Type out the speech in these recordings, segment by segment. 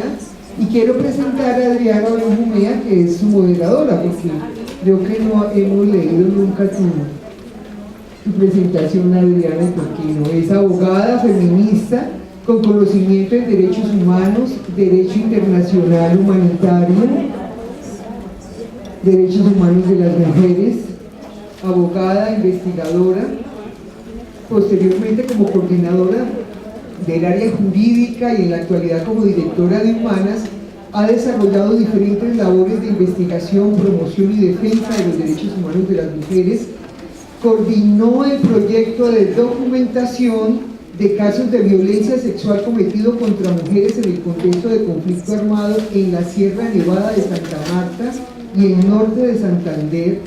Argentina, y quiero presentar a Adriana Benjumea, que es su moderadora, porque creo que no hemos leído nunca tu presentación, Adriana, porque no es abogada feminista con conocimiento en derechos humanos, derecho internacional humanitario, derechos humanos de las mujeres, abogada, investigadora, posteriormente como coordinadora del área jurídica y en la actualidad como directora de Humanas, ha desarrollado diferentes labores de investigación, promoción y defensa de los derechos humanos de las mujeres, coordinó el proyecto de documentación de casos de violencia sexual cometido contra mujeres en el contexto de conflicto armado en la Sierra Nevada de Santa Marta y el norte de Santander,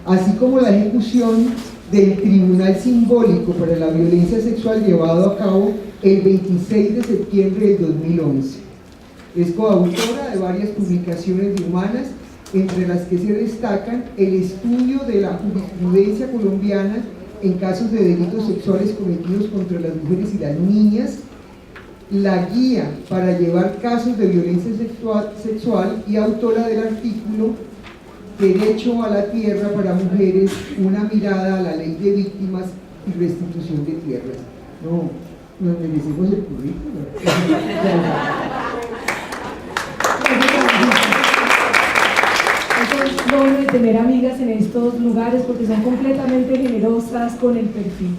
así como la ejecución del Tribunal Simbólico para la Violencia Sexual llevado a cabo el 26 de septiembre del 2011. Es coautora de varias publicaciones de Humanas, entre las que se destacan el estudio de la jurisprudencia colombiana en casos de delitos sexuales cometidos contra las mujeres y las niñas, la guía para llevar casos de violencia sexual y autora del artículo Derecho a la Tierra para Mujeres, una mirada a la ley de víctimas y restitución de tierras. No, nos merecemos el currículo. Es bueno de tener amigas en estos lugares porque son completamente generosas con el perfil.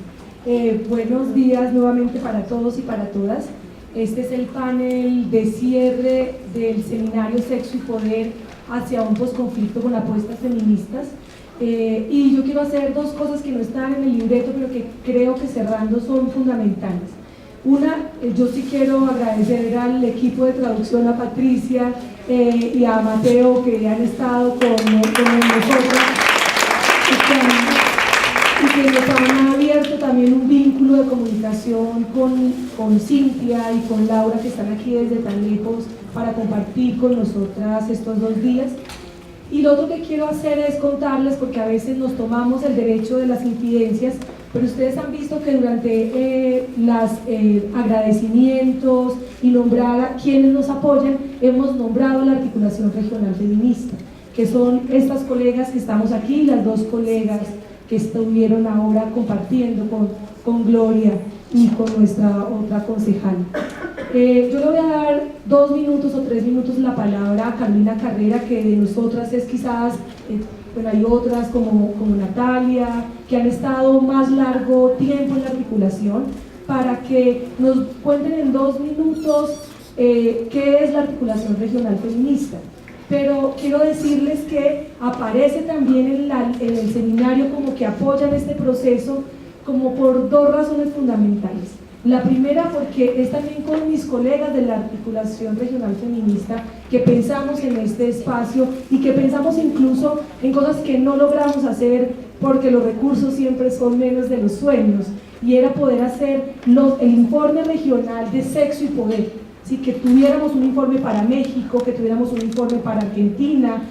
Buenos días nuevamente para todos y para todas. Este es el panel de cierre del seminario Sexo y Poder hacia un posconflicto con apuestas feministas. Y yo quiero hacer dos cosas que no están en el libreto, pero que creo que cerrando son fundamentales. Una, yo sí quiero agradecer al equipo de traducción, a Patricia y a Mateo, que han estado con nosotros y que nos han abierto también un vínculo de comunicación con Cintia y con Laura, que están aquí desde tan lejos para compartir con nosotras estos 2 días. Y lo otro que quiero hacer es contarles, porque a veces nos tomamos el derecho de las infidencias, pero ustedes han visto que durante los agradecimientos y nombrar a quienes nos apoyan, hemos nombrado la Articulación Regional Feminista, que son estas colegas que estamos aquí, las 2 colegas que estuvieron ahora compartiendo con Gloria y con nuestra otra concejal. Yo le voy a dar 2 minutos o 3 minutos la palabra a Carolina Carrera, que de nosotras es quizás, bueno, hay otras como Natalia, que han estado más largo tiempo en la articulación, para que nos cuenten en 2 minutos qué es la Articulación Regional Feminista. Pero quiero decirles que aparece también en el seminario como que apoyan este proceso como por 2 razones fundamentales. La primera, porque es también con mis colegas de la Articulación Regional Feminista que pensamos en este espacio y que pensamos incluso en cosas que no logramos hacer porque los recursos siempre son menos de los sueños, y era poder hacer el informe regional de sexo y poder. ¿Sí? Que tuviéramos un informe para México, que tuviéramos un informe para Argentina,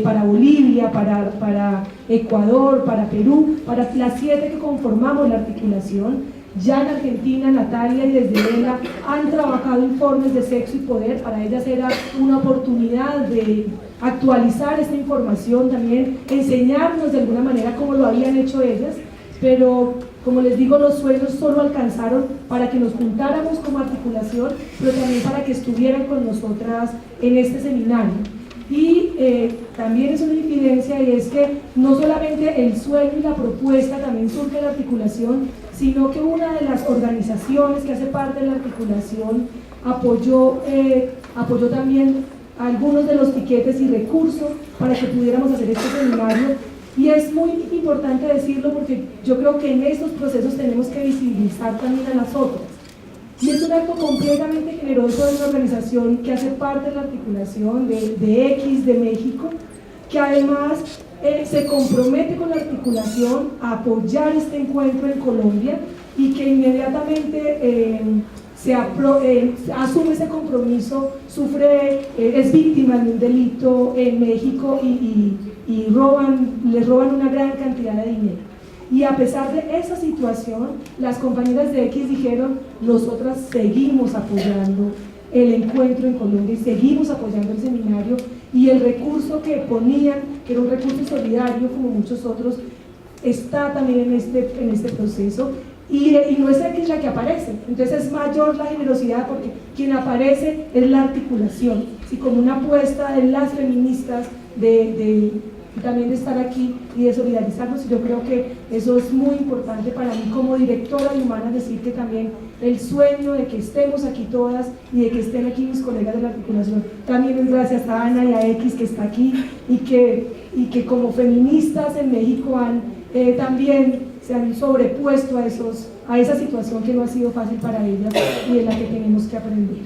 para Bolivia, para Ecuador, para Perú, para las 7 que conformamos la articulación. Ya en Argentina, Natalia y desde ella han trabajado informes de sexo y poder. Para ellas era una oportunidad de actualizar esta información, también enseñarnos de alguna manera cómo lo habían hecho ellas, pero como les digo, los sueños solo alcanzaron para que nos juntáramos como articulación, pero también para que estuvieran con nosotras en este seminario. Y también es una infidencia, y es que no solamente el sueño y la propuesta también surge de la articulación, sino que una de las organizaciones que hace parte de la articulación apoyó también algunos de los tiquetes y recursos para que pudiéramos hacer este seminario. Y es muy importante decirlo porque yo creo que en estos procesos tenemos que visibilizar también a las otras. Y es un acto completamente generoso de una organización que hace parte de la articulación de X de México, que además se compromete con la articulación a apoyar este encuentro en Colombia, y que inmediatamente asume ese compromiso, es víctima de un delito en México y les roban una gran cantidad de dinero. Y a pesar de esa situación, las compañeras de X dijeron: nosotras seguimos apoyando el encuentro en Colombia y seguimos apoyando el seminario, y el recurso que ponían, que era un recurso solidario como muchos otros, está también en este proceso, y no es X la que aparece, entonces es mayor la generosidad porque quien aparece es la articulación, ¿sí? Como una apuesta de las feministas también de estar aquí y de solidarizarnos, y yo creo que eso es muy importante para mí como directora de Humanas, decir que también el sueño de que estemos aquí todas y de que estén aquí mis colegas de la articulación también es gracias a Ana y a X que está aquí, y que como feministas en México también se han sobrepuesto a esa situación que no ha sido fácil para ellas y de la que tenemos que aprender.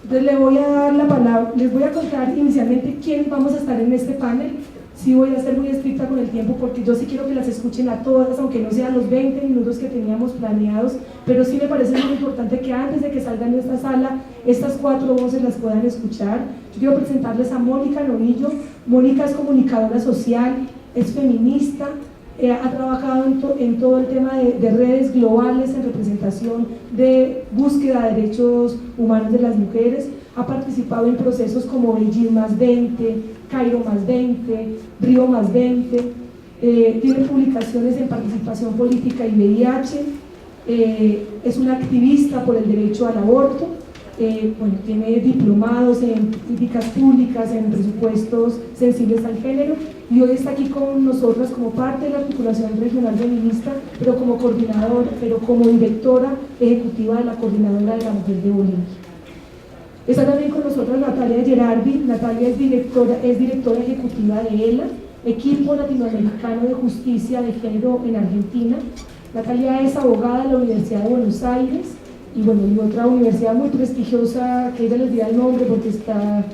Entonces le voy a dar la palabra, les voy a contar inicialmente quién vamos a estar en este panel. Sí voy a ser muy estricta con el tiempo porque yo sí quiero que las escuchen a todas, aunque no sean los 20 minutos que teníamos planeados, pero sí me parece muy importante que antes de que salgan de esta sala, estas 4 voces las puedan escuchar. Yo quiero presentarles a Mónica Novillo. Mónica es comunicadora social, es feminista, ha trabajado en todo el tema de redes globales en representación de búsqueda de derechos humanos de las mujeres, ha participado en procesos como Beijing más 20, Cairo más 20, Río más 20, tiene publicaciones en participación política y VIH, es una activista por el derecho al aborto, tiene diplomados en políticas públicas, en presupuestos sensibles al género, y hoy está aquí con nosotras como parte de la articulación regional feminista, pero como directora ejecutiva de la Coordinadora de la Mujer de Bolivia. Está también con nosotros Natalia Gerardi. Natalia es directora ejecutiva de ELA, Equipo Latinoamericano de Justicia de Género en Argentina. Natalia es abogada de la Universidad de Buenos Aires y otra universidad muy prestigiosa, que ella les dirá el nombre porque está,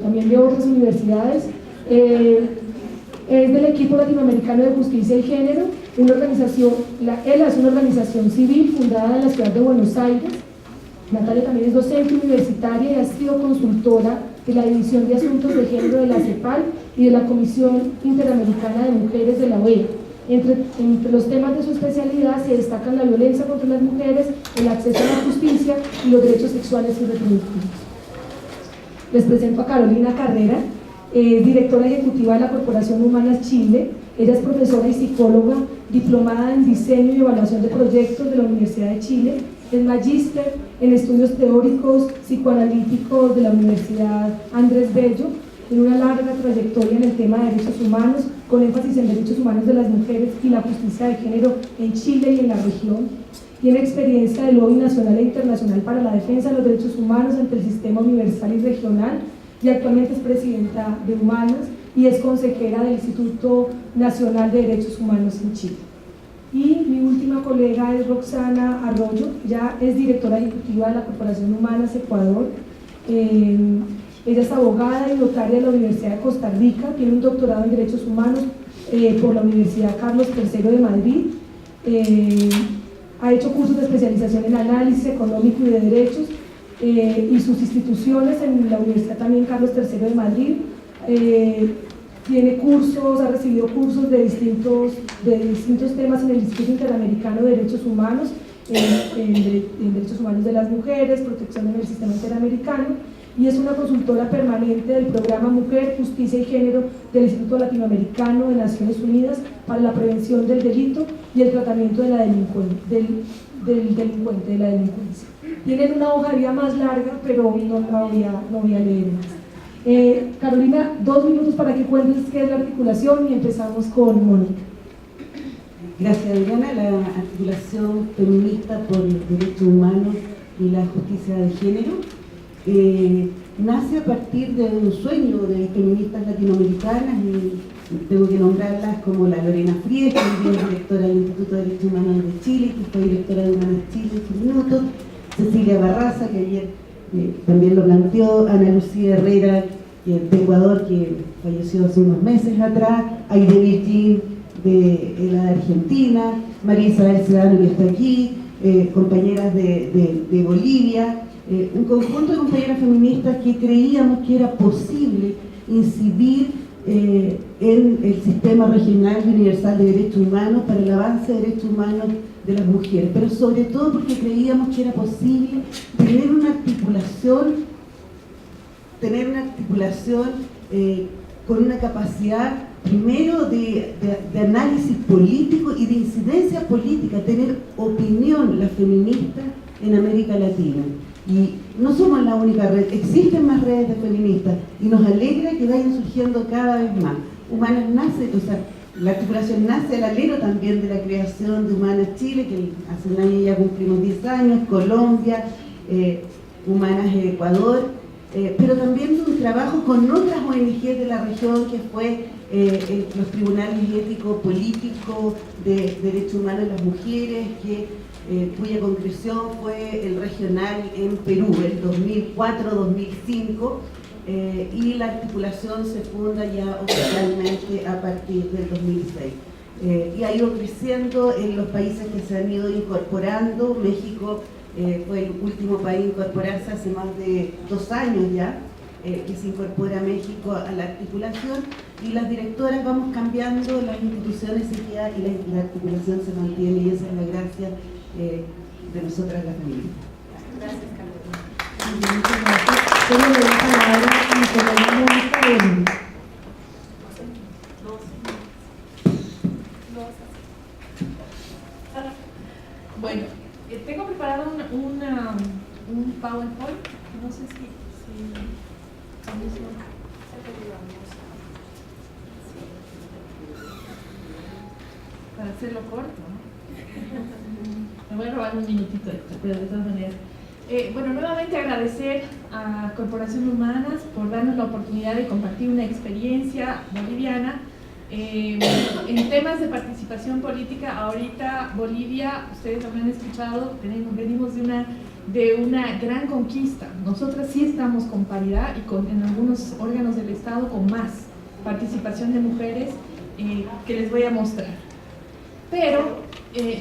también de otras universidades. Es del Equipo Latinoamericano de Justicia y Género, ELA es una organización civil fundada en la ciudad de Buenos Aires. Natalia también es docente universitaria y ha sido consultora de la División de Asuntos de Género de la CEPAL y de la Comisión Interamericana de Mujeres de la OEA. Entre los temas de su especialidad se destacan la violencia contra las mujeres, el acceso a la justicia y los derechos sexuales y reproductivos. Les presento a Carolina Carrera, directora ejecutiva de la Corporación Humanas Chile. Ella es profesora y psicóloga, diplomada en diseño y evaluación de proyectos de la Universidad de Chile. Es magíster en estudios teóricos psicoanalíticos de la Universidad Andrés Bello. Tiene una larga trayectoria en el tema de derechos humanos, con énfasis en derechos humanos de las mujeres y la justicia de género en Chile y en la región. Tiene experiencia de lobby nacional e internacional para la defensa de los derechos humanos ante el sistema universal y regional, y actualmente es presidenta de Humanas y es consejera del Instituto Nacional de Derechos Humanos en Chile. Y mi última colega es Roxana Arroyo, ya es directora ejecutiva de la Corporación Humanas Ecuador. Ella es abogada y notaria de la Universidad de Costa Rica, tiene un doctorado en Derechos Humanos por la Universidad Carlos III de Madrid, ha hecho cursos de especialización en análisis económico y de derechos, y sus instituciones en la Universidad también Carlos III de Madrid. Tiene cursos, ha recibido cursos de distintos temas en el Instituto Interamericano de Derechos Humanos, en Derechos Humanos de las Mujeres, protección en el sistema interamericano, y es una consultora permanente del programa Mujer, Justicia y Género del Instituto Latinoamericano de Naciones Unidas para la prevención del delito y el tratamiento de la delincuencia. Tienen una hoja de vida más larga, pero no voy a leer más. Carolina, 2 minutos para que cuentes qué es la articulación y empezamos con Mónica. Gracias, Adriana. La articulación feminista por derechos humanos y la justicia de género nace a partir de un sueño de feministas latinoamericanas, y tengo que nombrarlas como la Lorena Fries, que es directora del Instituto de Derechos Humanos de Chile, que fue directora de Humanas Chile en sus minutos, Cecilia Barraza, que ayer también lo planteó, Ana Lucía Herrera, de Ecuador, que falleció hace unos meses atrás, Aide Virgin de la Argentina, María Isabel Sedano, que está aquí, compañeras de Bolivia, un conjunto de compañeras feministas que creíamos que era posible incidir en el sistema regional y universal de derechos humanos para el avance de derechos humanos de las mujeres, pero sobre todo porque creíamos que era posible tener una articulación con una capacidad primero de análisis político y de incidencia política, tener opinión las feministas en América Latina. Y no somos la única red, existen más redes de feministas y nos alegra que vayan surgiendo cada vez más. Humanas nace, o sea, la articulación nace al alero también de la creación de Humanas Chile, que hace un año ya cumplimos 10 años, Colombia, Humanas Ecuador, pero también de un trabajo con otras ONG de la región, que fue los tribunales éticos políticos de derechos humanos de las mujeres, cuya concreción fue el regional en Perú, el 2004-2005, y la articulación se funda ya oficialmente a partir del 2006. Y ha ido creciendo en los países que se han ido incorporando. México fue el último país a incorporarse hace más de 2 años ya, que se incorpora México a la articulación, y las directoras vamos cambiando, las instituciones se quedan y la articulación se mantiene, y esa es la gracia de nosotras las feministas. Gracias, Carolina. Muchas gracias. Tengo la palabra a Nicolás Mónica. Bueno, tengo preparado un PowerPoint, no sé si para hacerlo corto, ¿no? Me voy a robar un minutito extra, pero de todas maneras. Bueno, nuevamente agradecer a Corporación Humanas por darnos la oportunidad de compartir una experiencia boliviana en temas de participación política. Ahorita Bolivia, ustedes habrán escuchado, venimos de una gran conquista. Nosotras sí estamos con paridad y en algunos órganos del Estado con más participación de mujeres, que les voy a mostrar. Pero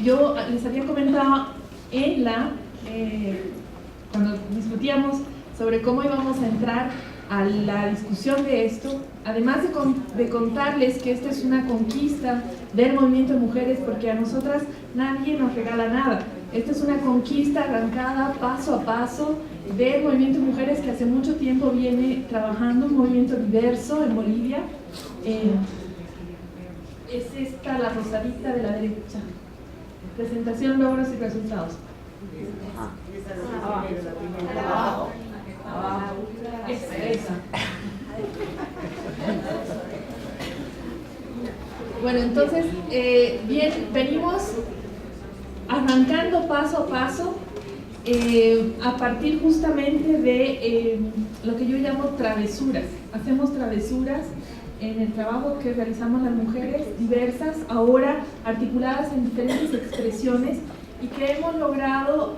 yo les había comentado cuando discutíamos sobre cómo íbamos a entrar a la discusión de esto, además de contarles que esta es una conquista del movimiento de mujeres, porque a nosotras nadie nos regala nada. Esta es una conquista arrancada paso a paso del movimiento de mujeres, que hace mucho tiempo viene trabajando, un movimiento diverso en Bolivia. Es esta la rosadita de la derecha. Presentación, logros y resultados. Abajo. Esa. Bueno, entonces, bien, venimos arrancando paso a paso a partir justamente de lo que yo llamo travesuras. Hacemos travesuras en el trabajo que realizamos las mujeres diversas, ahora articuladas en diferentes expresiones, y que hemos logrado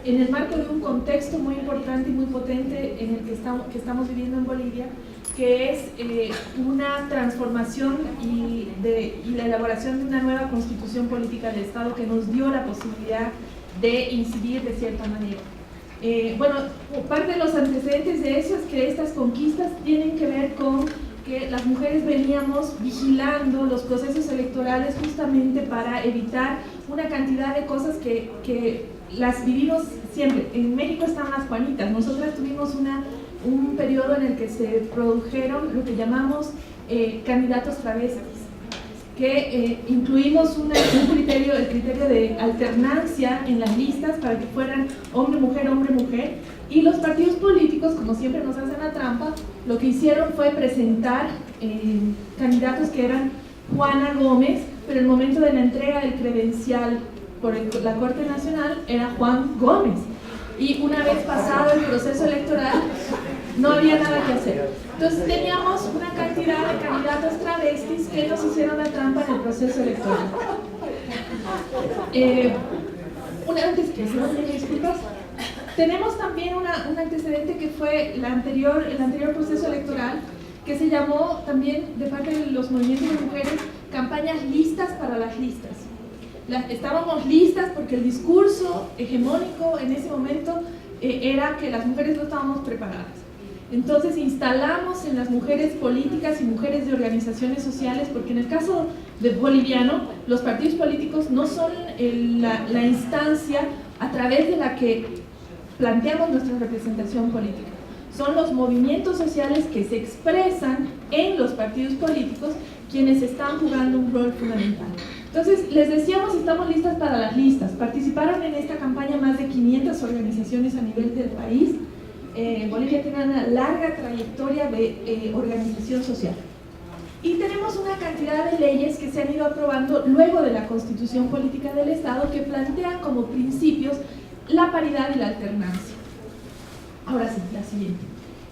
en el marco de un contexto muy importante y muy potente en el que estamos viviendo en Bolivia, que es una transformación y la elaboración de una nueva constitución política del Estado, que nos dio la posibilidad de incidir de cierta manera. Bueno, parte de los antecedentes de eso es que estas conquistas tienen que ver con que las mujeres veníamos vigilando los procesos electorales justamente para evitar una cantidad de cosas que las vivimos siempre. En México están las Juanitas. Nosotras tuvimos un periodo en el que se produjeron lo que llamamos candidatos travestis, que incluimos el criterio de alternancia en las listas para que fueran hombre-mujer, hombre-mujer, y los partidos políticos, como siempre nos hacen la trampa, lo que hicieron fue presentar candidatos que eran Juana Gómez, pero en el momento de la entrega del credencial por la Corte Nacional era Juan Gómez, y una vez pasado el proceso electoral no había nada que hacer. Entonces teníamos una cantidad de candidatos travestis que nos hicieron la trampa en el proceso electoral. Disculpas. Tenemos también un antecedente que fue el anterior proceso electoral, que se llamó también de parte de los movimientos de mujeres campañas listas para las listas. Estábamos listas porque el discurso hegemónico en ese momento era que las mujeres no estábamos preparadas. Entonces instalamos en las mujeres políticas y mujeres de organizaciones sociales, porque en el caso de boliviano, los partidos políticos no son la instancia a través de la que planteamos nuestra representación política. Son los movimientos sociales que se expresan en los partidos políticos quienes están jugando un rol fundamental. Entonces, les decíamos, estamos listas para las listas. Participaron en esta campaña más de 500 organizaciones a nivel del país. Bolivia tiene una larga trayectoria de organización social. Y tenemos una cantidad de leyes que se han ido aprobando luego de la Constitución Política del Estado que plantean como principios la paridad y la alternancia. Ahora sí, la siguiente.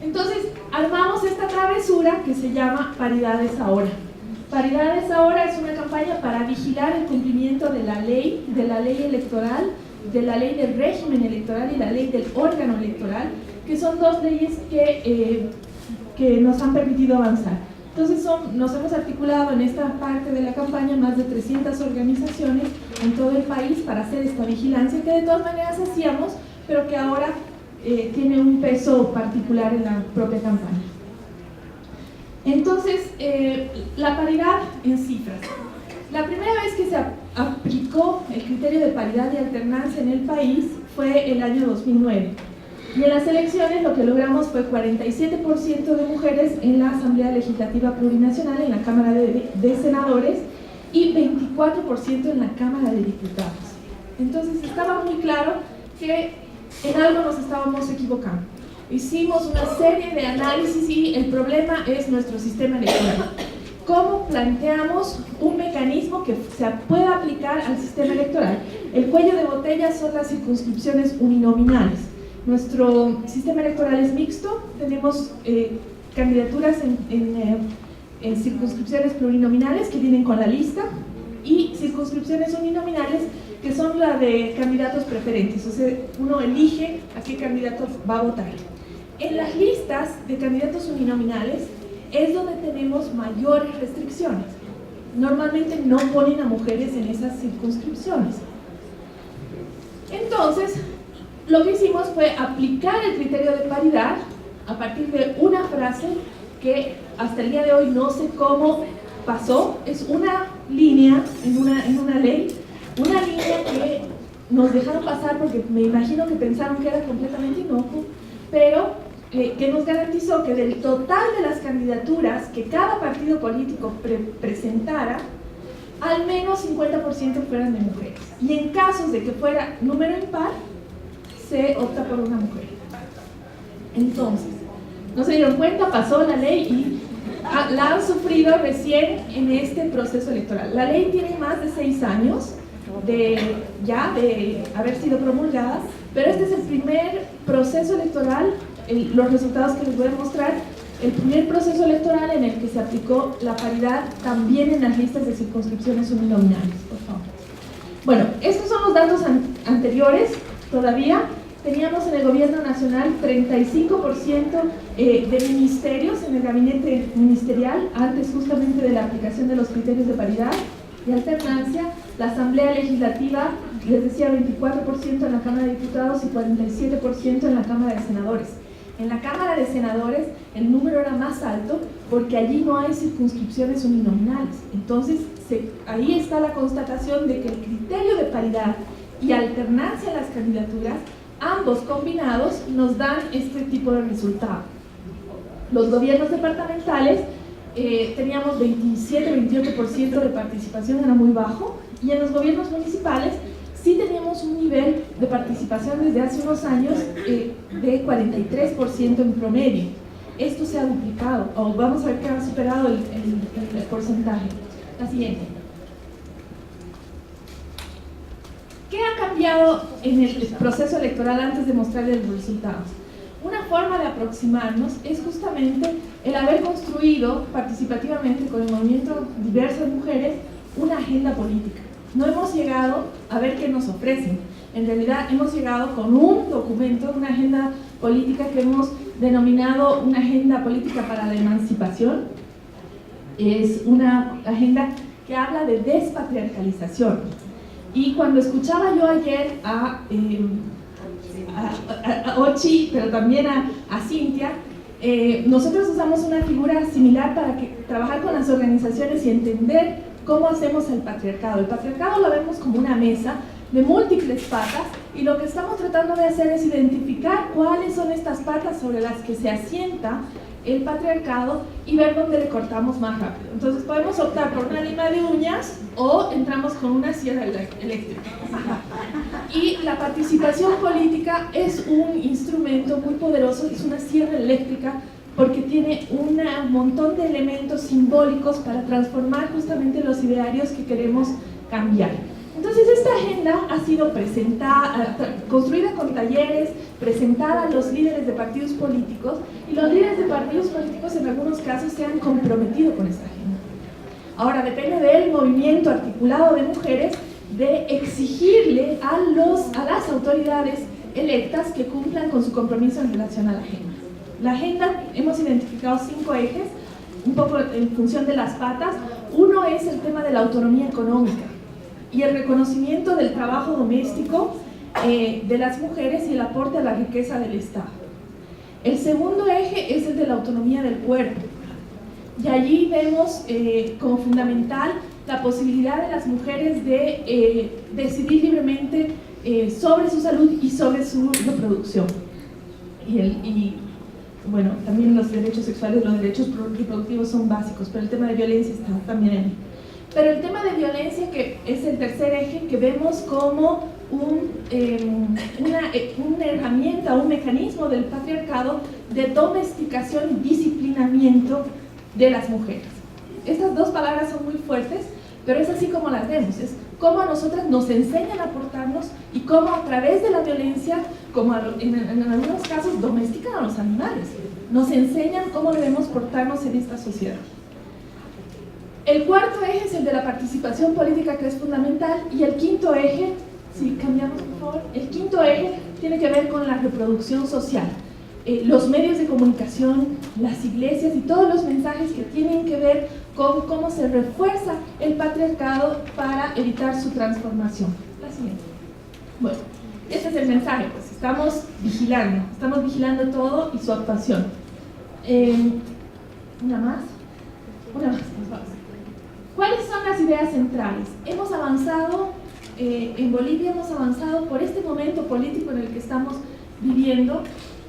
Entonces, armamos esta travesura que se llama Paridades Ahora. Paridades Ahora es una campaña para vigilar el cumplimiento de la ley electoral, de la ley del régimen electoral y la ley del órgano electoral, que son dos leyes que nos han permitido avanzar. Entonces nos hemos articulado en esta parte de la campaña más de 300 organizaciones en todo el país para hacer esta vigilancia, que de todas maneras hacíamos, pero que ahora tiene un peso particular en la propia campaña. Entonces, la paridad en cifras. La primera vez que se aplicó el criterio de paridad y alternancia en el país fue el año 2009. Y en las elecciones lo que logramos fue 47% de mujeres en la Asamblea Legislativa Plurinacional, en la Cámara de Senadores, y 24% en la Cámara de Diputados. Entonces estaba muy claro que en algo nos estábamos equivocando. Hicimos una serie de análisis y el problema es nuestro sistema electoral. ¿Cómo planteamos un mecanismo que se pueda aplicar al sistema electoral? El cuello de botella son las circunscripciones uninominales. Nuestro sistema electoral es mixto, tenemos candidaturas en circunscripciones plurinominales que vienen con la lista y circunscripciones uninominales que son la de candidatos preferentes, o sea, uno elige a qué candidato va a votar. En las listas de candidatos uninominales es donde tenemos mayores restricciones. Normalmente no ponen a mujeres en esas circunscripciones. Entonces, lo que hicimos fue aplicar el criterio de paridad a partir de una frase que hasta el día de hoy no sé cómo pasó. Es una línea en una ley, una línea que nos dejaron pasar porque me imagino que pensaron que era completamente inocuo, pero que nos garantizó que del total de las candidaturas que cada partido político presentara, al menos 50% fueran de mujeres. Y en casos de que fuera número impar, se opta por una mujer. Entonces, no se dieron cuenta, pasó la ley y la han sufrido recién en este proceso electoral. La ley tiene más de 6 años de haber sido promulgada, pero este es el primer proceso electoral, los resultados que les voy a mostrar, el primer proceso electoral en el que se aplicó la paridad también en las listas de circunscripciones uninominales, por favor. Bueno, estos son los datos anteriores. Todavía teníamos en el gobierno nacional 35% de ministerios en el gabinete ministerial, antes justamente de la aplicación de los criterios de paridad y alternancia. La Asamblea Legislativa, les decía, 24% en la Cámara de Diputados y 47% en la Cámara de Senadores. En la Cámara de Senadores el número era más alto porque allí no hay circunscripciones uninominales. Entonces, ahí está la constatación de que el criterio de paridad y alternancia en las candidaturas, ambos combinados, nos dan este tipo de resultado. Los gobiernos departamentales teníamos 27-28% de participación, era muy bajo, y en los gobiernos municipales sí teníamos un nivel de participación desde hace unos años de 43% en promedio. Esto se ha duplicado, o vamos a ver que ha superado el porcentaje. La siguiente. ¿Qué ha cambiado en el proceso electoral antes de mostrarles los resultados? Una forma de aproximarnos es justamente el haber construido participativamente con el movimiento Diversas Mujeres una agenda política. No hemos llegado a ver qué nos ofrecen. En realidad hemos llegado con un documento, una agenda política que hemos denominado una agenda política para la emancipación. Es una agenda que habla de despatriarcalización. Y cuando escuchaba yo ayer a Ochi, pero también a Cintia, Nosotros usamos una figura similar para trabajar con las organizaciones y entender cómo hacemos el patriarcado. El patriarcado lo vemos como una mesa de múltiples patas y lo que estamos tratando de hacer es identificar cuáles son estas patas sobre las que se asienta el patriarcado y ver dónde le cortamos más rápido. Entonces podemos optar por una lima de uñas o entramos con una sierra eléctrica. Y la participación política es un instrumento muy poderoso, es una sierra eléctrica porque tiene un montón de elementos simbólicos para transformar justamente los idearios que queremos cambiar. Entonces esta agenda ha sido presentada, construida con talleres, presentada a los líderes de partidos políticos y los líderes de partidos políticos en algunos casos se han comprometido con esta agenda. Ahora depende del movimiento articulado de mujeres de exigirle a las autoridades electas que cumplan con su compromiso en relación a la agenda. La agenda hemos identificado 5 ejes, un poco en función de las patas. Uno es el tema de la autonomía económica y el reconocimiento del trabajo doméstico de las mujeres y el aporte a la riqueza del Estado. El segundo eje es el de la autonomía del cuerpo y allí vemos como fundamental la posibilidad de las mujeres de decidir libremente sobre su salud y sobre su reproducción. Bueno, también los derechos sexuales, los derechos reproductivos son básicos, pero el tema de violencia está también ahí. Pero el tema de violencia, que es el tercer eje, que vemos como una herramienta, un mecanismo del patriarcado de domesticación y disciplinamiento de las mujeres. Estas dos palabras son muy fuertes, pero es así como las vemos, es cómo a nosotras nos enseñan a portarnos y cómo a través de la violencia, como en algunos casos, domestican a los animales, nos enseñan cómo debemos portarnos en esta sociedad. El cuarto eje es el de la participación política, que es fundamental, y el quinto eje, si cambiamos por favor, el quinto eje tiene que ver con la reproducción social. Los medios de comunicación, las iglesias y todos los mensajes que tienen que ver con cómo se refuerza el patriarcado para evitar su transformación. La siguiente. Bueno, este es el mensaje, pues estamos vigilando todo y su actuación. Una más, por favor. ¿Cuáles son las ideas centrales? Hemos avanzado, en Bolivia hemos avanzado por este momento político en el que estamos viviendo,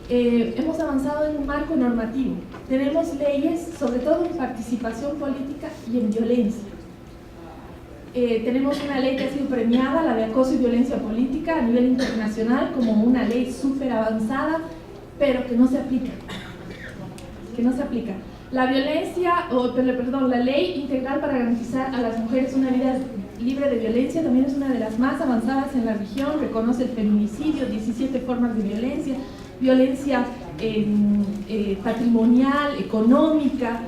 hemos avanzado en un marco normativo. Tenemos leyes, sobre todo en participación política y en violencia. Tenemos una ley que ha sido premiada, la de acoso y violencia política a nivel internacional, como una ley súper avanzada, pero que no se aplica. La la ley integral para garantizar a las mujeres una vida libre de violencia también es una de las más avanzadas en la región, reconoce el feminicidio, 17 formas de violencia, violencia patrimonial, económica,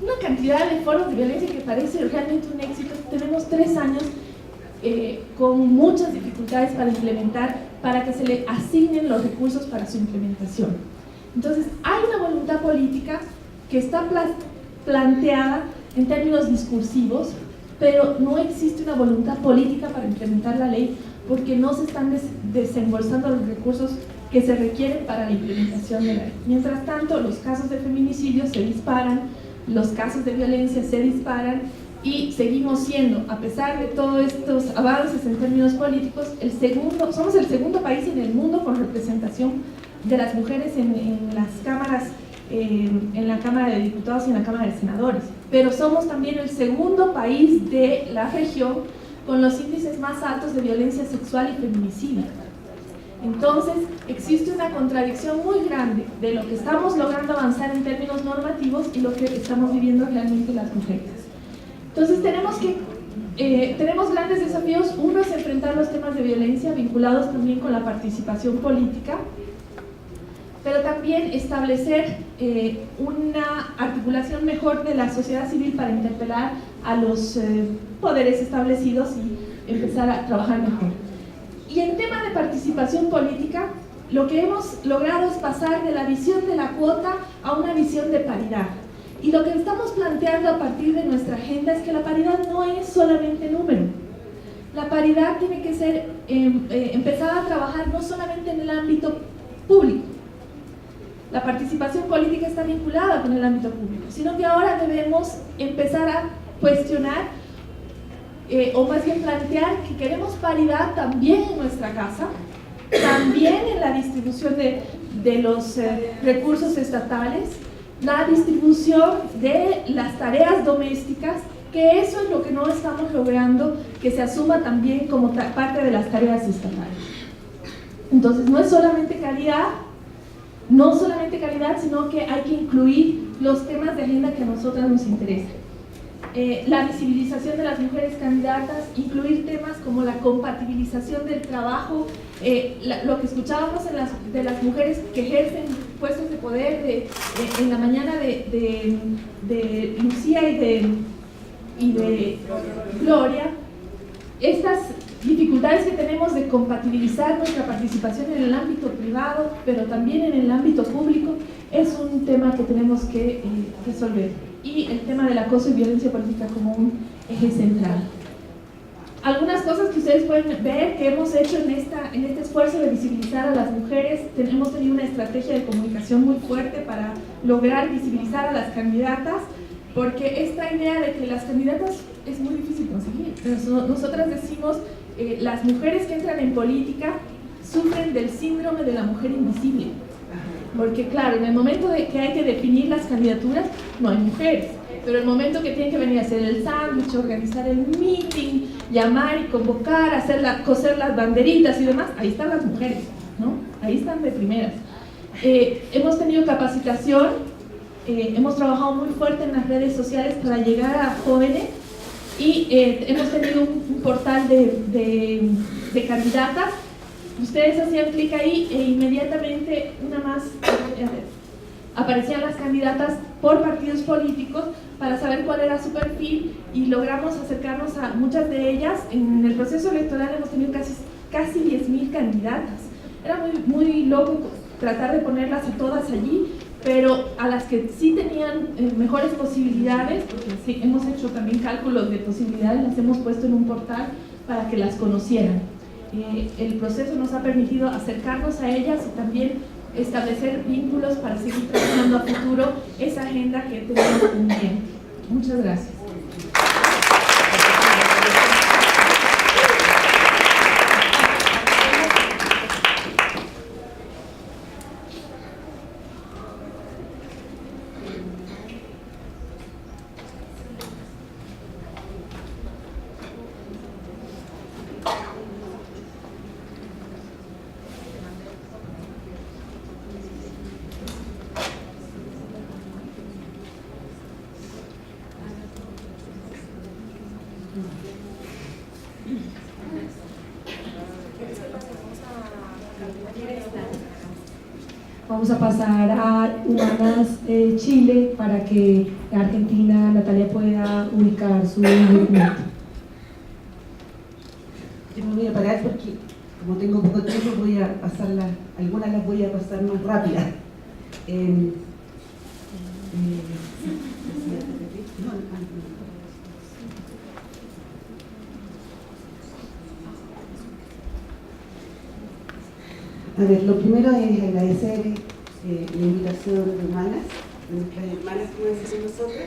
una cantidad de formas de violencia que parece realmente un éxito. Tenemos 3 años con muchas dificultades para implementar, para que se le asignen los recursos para su implementación. Entonces, hay una voluntad política que está planteada en términos discursivos, pero no existe una voluntad política para implementar la ley porque no se están desembolsando los recursos que se requieren para la implementación de la ley. Mientras tanto, los casos de feminicidio se disparan, los casos de violencia se disparan y seguimos siendo, a pesar de todos estos avances en términos políticos, somos el segundo país en el mundo con representación de las mujeres en las cámaras, en la Cámara de Diputados y en la Cámara de Senadores, pero somos también el segundo país de la región con los índices más altos de violencia sexual y feminicidio. Entonces existe una contradicción muy grande de lo que estamos logrando avanzar en términos normativos y lo que estamos viviendo realmente las mujeres. Entonces tenemos grandes desafíos. Uno es enfrentar los temas de violencia vinculados también con la participación política, pero también establecer una articulación mejor de la sociedad civil para interpelar a los poderes establecidos y empezar a trabajar mejor. Y en tema de participación política, lo que hemos logrado es pasar de la visión de la cuota a una visión de paridad. Y lo que estamos planteando a partir de nuestra agenda es que la paridad no es solamente número. La paridad tiene que ser empezada a trabajar no solamente en el ámbito público. la participación política está vinculada con el ámbito público, sino que ahora debemos empezar a cuestionar o más bien plantear que queremos paridad también en nuestra casa, también en la distribución de los recursos estatales, la distribución de las tareas domésticas, que eso es lo que no estamos logrando que se asuma también como parte de las tareas estatales. Entonces no es solamente calidad, sino que hay que incluir los temas de agenda que a nosotras nos interesan. La visibilización de las mujeres candidatas, incluir temas como la compatibilización del trabajo, lo que escuchábamos de las mujeres que ejercen puestos de poder en la mañana de Lucía y de Gloria, estas dificultades que tenemos de compatibilizar nuestra participación en el ámbito privado, pero también en el ámbito público, es un tema que tenemos que resolver. Y el tema del acoso y violencia política como un eje central. Algunas cosas que ustedes pueden ver que hemos hecho en este esfuerzo de visibilizar a las mujeres. Hemos tenido una estrategia de comunicación muy fuerte para lograr visibilizar a las candidatas, porque esta idea de que las candidatas es muy difícil conseguir. Nosotras decimos, las mujeres que entran en política sufren del síndrome de la mujer invisible. Porque claro, en el momento de que hay que definir las candidaturas, no hay mujeres. Pero el momento que tienen que venir a hacer el sándwich, organizar el meeting, llamar y convocar, coser las banderitas y demás, ahí están las mujeres, ¿no? Ahí están de primeras. Hemos tenido capacitación, hemos trabajado muy fuerte en las redes sociales para llegar a jóvenes y hemos tenido un portal de candidatas. Ustedes hacían clic ahí e inmediatamente aparecían las candidatas por partidos políticos para saber cuál era su perfil, y logramos acercarnos a muchas de ellas. En el proceso electoral hemos tenido casi 10.000 candidatas. Era muy loco tratar de ponerlas a todas allí, pero a las que sí tenían mejores posibilidades, porque sí, hemos hecho también cálculos de posibilidades, las hemos puesto en un portal para que las conocieran. El proceso nos ha permitido acercarnos a ellas y también establecer vínculos para seguir trabajando a futuro esa agenda que tenemos pendiente. Muchas gracias. Vamos a pasar a Humanas Chile para que Argentina, Natalia, pueda ubicar su documento. Yo me voy a parar porque, como tengo poco tiempo, voy a pasarlas, algunas las voy a pasar más rápidas. A ver, lo primero es agradecer la invitación de Humanas, de nuestras hermanas, como decimos nosotros.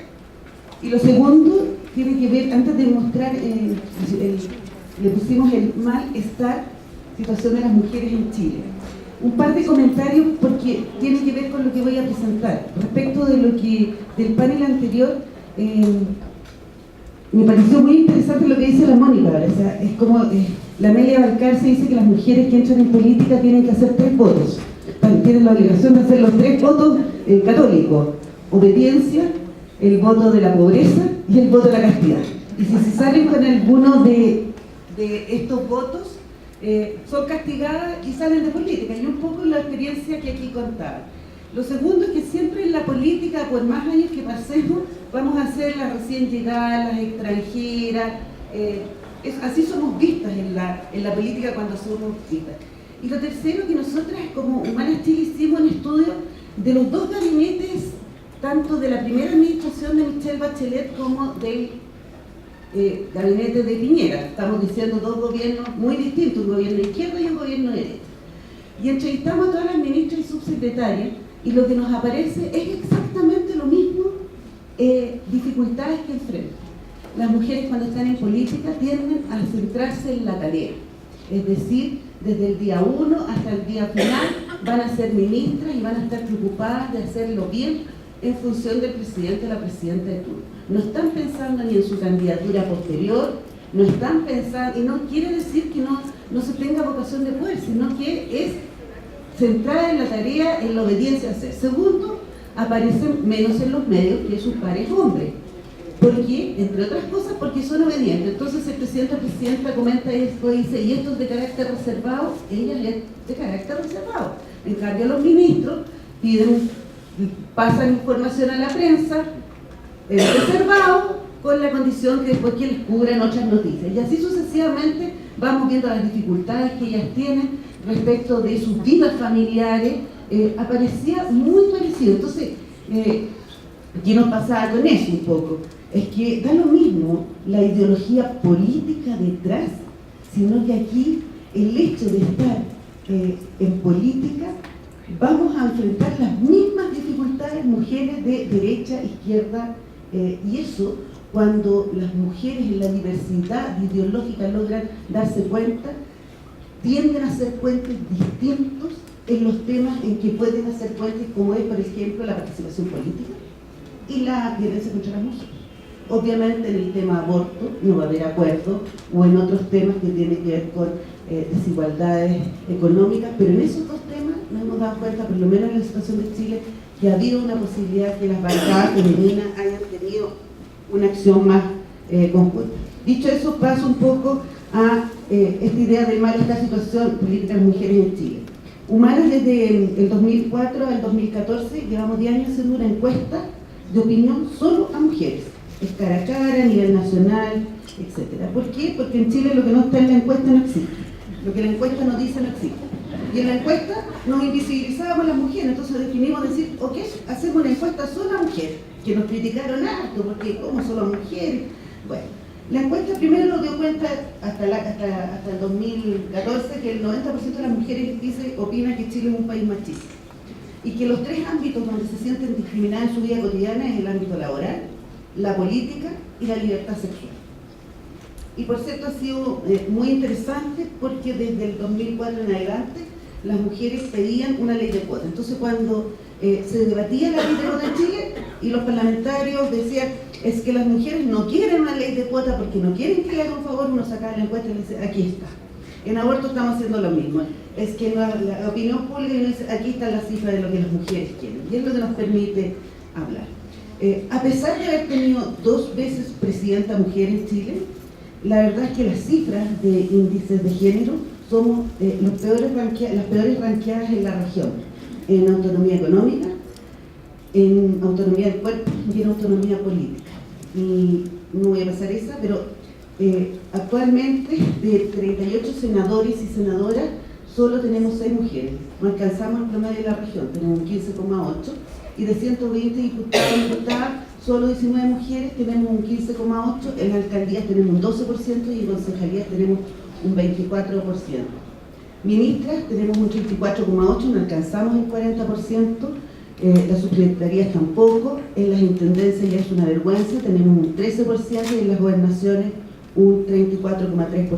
Y lo segundo tiene que ver, antes de mostrar, le pusimos el malestar, situación de las mujeres en Chile. Un par de comentarios porque tiene que ver con lo que voy a presentar. Respecto de del panel anterior, me pareció muy interesante lo que dice la Mónica. O sea, es como la Amelia Balcarce dice que las mujeres que entran en política tienen que hacer 3 votos. Tienen la obligación de hacer los 3 votos católicos: obediencia, el voto de la pobreza y el voto de la castidad. Y si se salen con alguno de estos votos, son castigadas y salen de política. Y un poco la experiencia que aquí contaba. Lo segundo es que siempre en la política, por más años que pasemos, vamos a ser las recién llegadas, las extranjeras. Así somos vistas en la política cuando somos vistas. Y lo tercero, que nosotras como Humanas Chile hicimos un estudio de los 2 gabinetes, tanto de la primera administración de Michelle Bachelet como del gabinete de Piñera. Estamos diciendo 2 gobiernos muy distintos, un gobierno de izquierda y un gobierno de derecha. Y entrevistamos a todas las ministras y subsecretarias, y lo que nos aparece es exactamente lo mismo, dificultades que enfrentan. Las mujeres cuando están en política tienden a centrarse en la tarea, es decir, desde el día 1 hasta el día final van a ser ministras y van a estar preocupadas de hacerlo bien en función del presidente o la presidenta de turno. No están pensando ni en su candidatura posterior, no están pensando, y no quiere decir que no se tenga vocación de poder, sino que es centrada en la tarea, en la obediencia a hacer. Segundo, aparecen menos en los medios que sus pares hombres. ¿Por qué? Entre otras cosas porque son obedientes. Entonces el presidente o presidenta comenta esto y dice, y esto es de carácter reservado, ella es de carácter reservado. En cambio los ministros pasan información a la prensa, reservado, con la condición que después que les cubran otras noticias. Y así sucesivamente vamos viendo las dificultades que ellas tienen respecto de sus vidas familiares. Aparecía muy parecido. Entonces, ¿qué nos pasaba con eso un poco? Es que da lo mismo la ideología política detrás, sino que aquí el hecho de estar en política, vamos a enfrentar las mismas dificultades mujeres de derecha, izquierda, y eso cuando las mujeres en la diversidad ideológica logran darse cuenta, tienden a hacer puentes distintos en los temas en que pueden hacer puentes, como es, por ejemplo, la participación política y la violencia contra las mujeres. Obviamente en el tema aborto no va a haber acuerdo, o en otros temas que tienen que ver con desigualdades económicas, pero en esos dos temas nos hemos dado cuenta, por lo menos en la situación de Chile, que ha habido una posibilidad que las bancadas femeninas hayan tenido una acción más conjunta. Dicho eso, paso un poco a esta idea de esta situación política de las mujeres en Chile. Humanas desde el 2004 al 2014 llevamos 10 años haciendo una encuesta de opinión solo a mujeres. Es cara a cara, a nivel nacional, etc. ¿Por qué? Porque en Chile lo que no está en la encuesta no existe. Lo que la encuesta nos dice no existe. Y en la encuesta nos invisibilizábamos las mujeres, entonces definimos decir, ok, hacemos una encuesta solo a mujeres, que nos criticaron harto, porque ¿cómo solo a mujeres? Bueno, la encuesta primero nos dio cuenta hasta el 2014 que el 90% de las mujeres opina que Chile es un país machista. Y que los tres ámbitos donde se sienten discriminadas en su vida cotidiana es el ámbito laboral, la política y la libertad sexual. Y por cierto ha sido muy interesante porque desde el 2004 en adelante las mujeres pedían una ley de cuota. Entonces cuando se debatía la ley de cuota en Chile y los parlamentarios decían es que las mujeres no quieren una ley de cuota porque no quieren que le hagan un favor, uno sacaba la encuesta y le dice aquí está. En aborto estamos haciendo lo mismo. Es que la opinión pública dice aquí está la cifra de lo que las mujeres quieren y es lo que nos permite hablar. A pesar de haber tenido 2 veces presidenta mujer en Chile, la verdad es que las cifras de índices de género somos las peores ranqueadas en la región, en autonomía económica, en autonomía del cuerpo y en autonomía política. Y no voy a pasar esa, pero actualmente de 38 senadores y senadoras solo tenemos 6 mujeres, no alcanzamos el promedio de la región, tenemos un 15,8%, y de 120 diputados y diputadas, solo 19 mujeres, tenemos un 15,8%, en alcaldías tenemos un 12% y en concejalías tenemos un 24%. Ministras tenemos un 34,8%, no alcanzamos el 40%, las subsecretarías tampoco, en las intendencias ya es una vergüenza, tenemos un 13% y en las gobernaciones un 34,3%.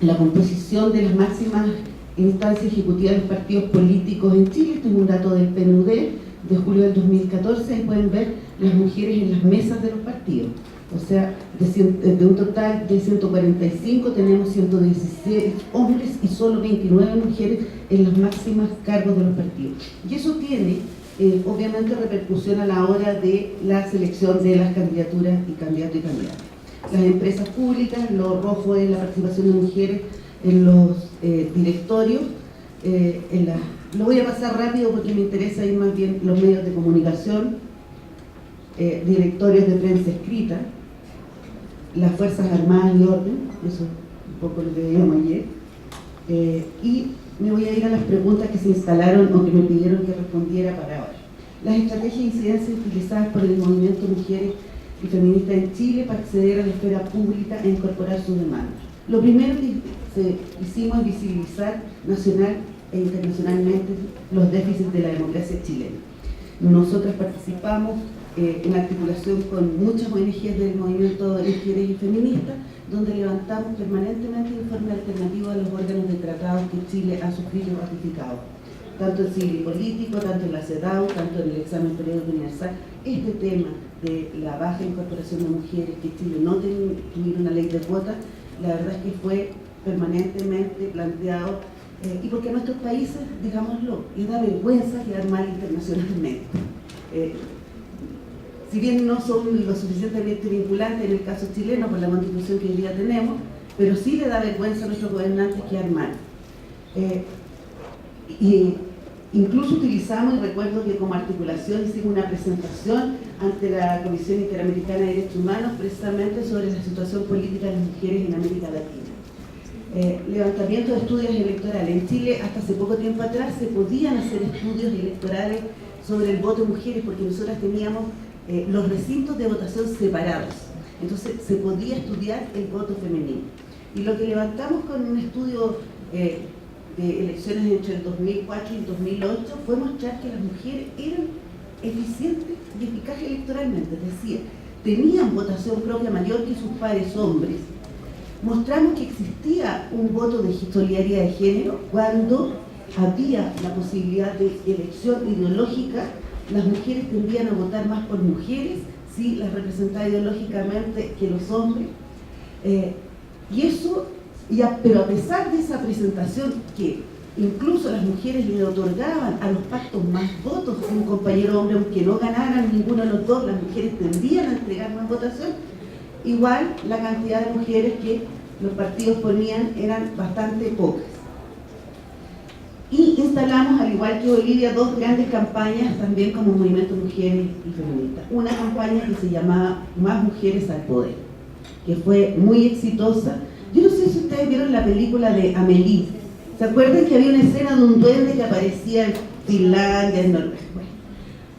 La composición de las máximas instancias ejecutivas de los partidos políticos en Chile, este es un dato del PNUD de julio del 2014, ahí pueden ver las mujeres en las mesas de los partidos. O sea, de un total de 145 tenemos 116 hombres y solo 29 mujeres en los máximos cargos de los partidos. Y eso tiene, obviamente, repercusión a la hora de la selección de las candidaturas y candidatos y candidatas. Las empresas públicas, lo rojo es la participación de mujeres en los directorios, lo voy a pasar rápido porque me interesa ir más bien los medios de comunicación, directorios de prensa escrita, las Fuerzas Armadas y Orden, eso es un poco lo que veíamos ayer, y me voy a ir a las preguntas que se instalaron o que me pidieron que respondiera para ahora. Las estrategias e incidencias utilizadas por el movimiento Mujeres y Feministas en Chile para acceder a la esfera pública e incorporar sus demandas. Lo primero que hicimos es visibilizar nacional e internacionalmente los déficits de la democracia chilena. Nosotros participamos en articulación con muchas ONGs del movimiento de mujeres y feministas, donde levantamos permanentemente informe alternativo a los órganos de tratados que Chile ha suscrito y ratificado, tanto en civil y político, tanto en la CEDAW, tanto en el examen periódico universal. Este tema de la baja incorporación de mujeres, que Chile no tuviera una ley de cuotas, la verdad es que fue permanentemente planteado, y porque a nuestros países, digámoslo, les da vergüenza quedar mal internacionalmente. Si bien no son lo suficientemente vinculantes en el caso chileno por la constitución que hoy día tenemos, pero sí le da vergüenza a nuestros gobernantes quedar mal. Y incluso utilizamos, y recuerdo que como articulación hicimos una presentación ante la Comisión Interamericana de Derechos Humanos precisamente sobre la situación política de las mujeres en América Latina. Levantamiento de estudios electorales. En Chile, hasta hace poco tiempo atrás, se podían hacer estudios electorales sobre el voto de mujeres porque nosotras teníamos los recintos de votación separados. Entonces, se podía estudiar el voto femenino. Y lo que levantamos con un estudio de elecciones entre el 2004 y el 2008 fue mostrar que las mujeres eran eficientes y eficaces electoralmente, es decir, tenían votación propia mayor que sus pares hombres. Mostramos que existía un voto de solidaridad de género cuando había la posibilidad de elección ideológica. Las mujeres tendían a votar más por mujeres si las representaba ideológicamente que los hombres. Pero a pesar de esa presentación que incluso las mujeres le otorgaban a los pactos más votos que un compañero hombre, aunque no ganaran ninguno de los dos, las mujeres tendían a entregar más votación, igual la cantidad de mujeres que los partidos ponían eran bastante pocas. Y instalamos, al igual que Bolivia, dos grandes campañas también como movimiento mujeres y feministas. Una campaña que se llamaba Más Mujeres al Poder, que fue muy exitosa. Yo no sé si ustedes vieron la película de Amélie. ¿Se acuerdan que había una escena de un duende que aparecía en Finlandia, en Noruega? Bueno,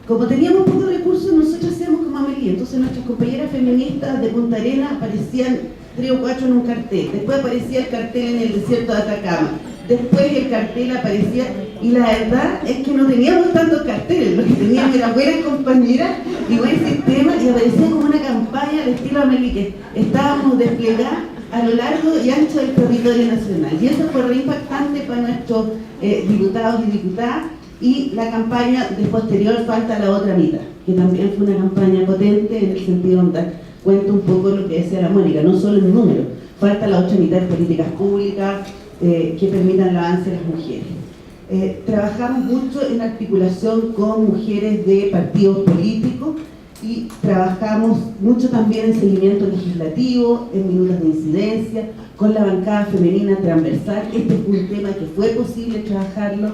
como teníamos pocos recursos, nosotros hacíamos como Amélie. Entonces nuestras compañeras feministas de Punta Arenas aparecían 3 o 4 en un cartel. Después aparecía el cartel en el desierto de Atacama. Después el cartel aparecía, y la verdad es que no teníamos tantos carteles, lo que teníamos era buenas compañeras y buen sistema, y aparecía como una campaña al estilo Amélie, que estábamos desplegadas a lo largo y ancho del territorio nacional. Y eso fue re impactante para nuestros diputados y diputadas. Y la campaña de posterior Falta la Otra Mitad, que también fue una campaña potente en el sentido de dar cuenta un poco lo que decía la Mónica, no solo en número, falta la otra mitad de políticas públicas que permitan el avance de las mujeres. Trabajamos mucho en articulación con mujeres de partidos políticos y trabajamos mucho también en seguimiento legislativo, en minutos de incidencia, con la bancada femenina transversal. Este es un tema que fue posible trabajarlo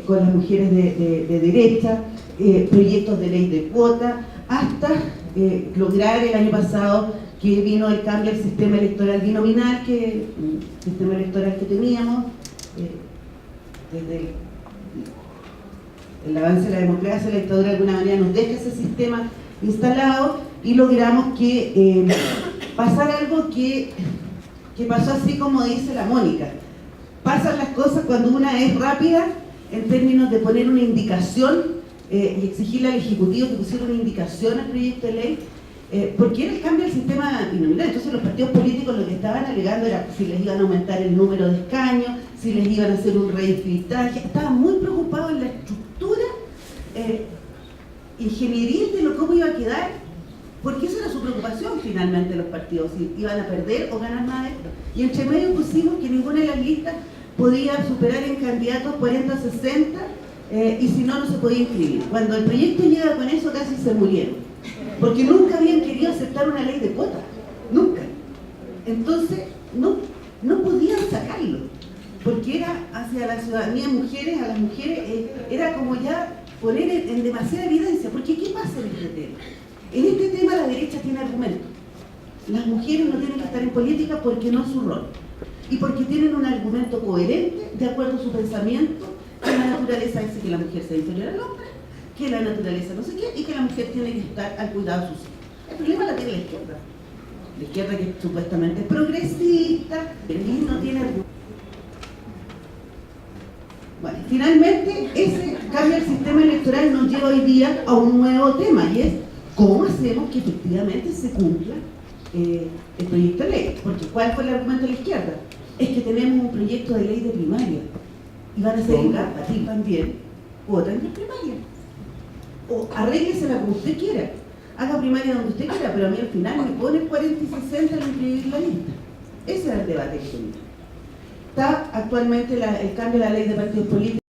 con las mujeres de derecha, proyectos de ley de cuota, hasta lograr el año pasado que vino el cambio al sistema electoral binominal, sistema electoral que teníamos, desde el avance de la democracia, la dictadura de alguna manera nos deja ese sistema instalado, y logramos que pasara algo que pasó así como dice la Mónica. Pasan las cosas cuando una es rápida en términos de poner una indicación y exigirle al Ejecutivo que pusiera una indicación al proyecto de ley, porque era el cambio del sistema binominal. Entonces los partidos políticos lo que estaban alegando era si les iban a aumentar el número de escaños, si les iban a hacer un redistritaje. Estaban muy preocupados en la estructura ingenieril de cómo iba a quedar, porque esa era su preocupación finalmente de los partidos, si iban a perder o ganar más. Y entre medio pusimos que ninguna de las listas podía superar en candidatos 40 o 60, y si no, no se podía inscribir. Cuando el proyecto llega con eso, casi se murieron, porque nunca habían querido aceptar una ley de cuota, nunca. Entonces no podían sacarlo, porque era hacia la ciudadanía, mujeres, a las mujeres, era como ya poner en demasiada evidencia. Porque ¿qué pasa en este tema? En este tema la derecha tiene argumentos. Las mujeres no tienen que estar en política porque no es su rol, y porque tienen un argumento coherente de acuerdo a su pensamiento, que la naturaleza dice que la mujer sea inferior al hombre, que la naturaleza no sé qué, y que la mujer tiene que estar al cuidado de sus hijos. El problema la tiene la izquierda. La izquierda, que supuestamente es progresista, pero no tiene argumentos. Bueno, finalmente ese cambio del sistema electoral nos lleva hoy día a un nuevo tema, y es cómo hacemos que efectivamente se cumpla el proyecto de ley. Porque ¿cuál fue el argumento de la izquierda? Es que tenemos un proyecto de ley de primaria y van a ser incompatibles también votan en primaria. O arréglesela como usted quiera, haga primaria donde usted quiera, pero a mí al final me pone 40 y 60 al inscribir la lista. Ese era el debate que tenía. Está actualmente el cambio de la ley de partidos políticos.